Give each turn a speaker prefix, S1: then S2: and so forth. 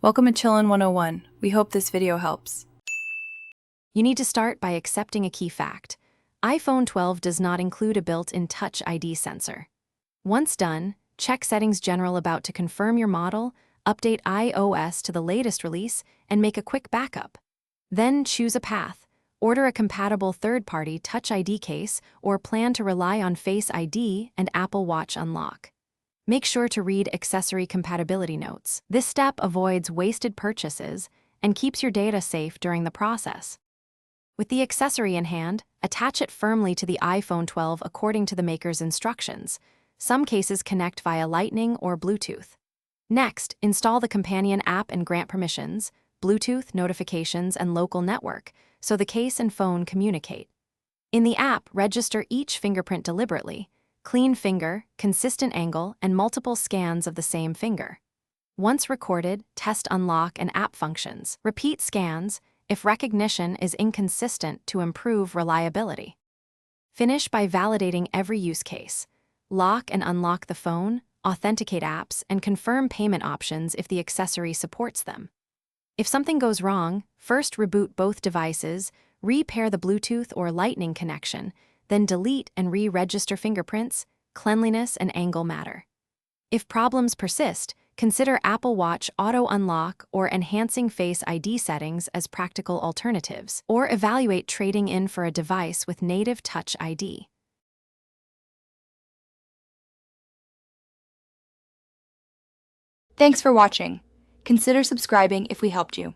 S1: Welcome to Chillin' 101. We hope this video helps.
S2: You need to start by accepting a key fact. iPhone 12 does not include a built-in Touch ID sensor. Once done, check Settings General about to confirm your model, update iOS to the latest release, and make a quick backup. Then choose a path. Order a compatible third-party Touch ID case or plan to rely on Face ID and Apple Watch Unlock. Make sure to read accessory compatibility notes. This step avoids wasted purchases and keeps your data safe during the process. With the accessory in hand, attach it firmly to the iPhone 12 according to the maker's instructions. Some cases connect via Lightning or Bluetooth. Next, install the companion app and grant permissions, Bluetooth, notifications, and local network, so the case and phone communicate. In the app, register each fingerprint deliberately. Clean finger, consistent angle, and multiple scans of the same finger. Once recorded, test unlock and app functions. Repeat scans if recognition is inconsistent to improve reliability. Finish by validating every use case. Lock and unlock the phone, authenticate apps, and confirm payment options if the accessory supports them. If something goes wrong, first reboot both devices, repair the Bluetooth or Lightning connection, then delete and re-register fingerprints. Cleanliness and angle matter. If problems persist, consider Apple Watch Auto Unlock or enhancing Face ID settings as practical alternatives, or evaluate trading in for a device with native Touch ID.
S3: Thanks for watching. Consider subscribing if we helped you.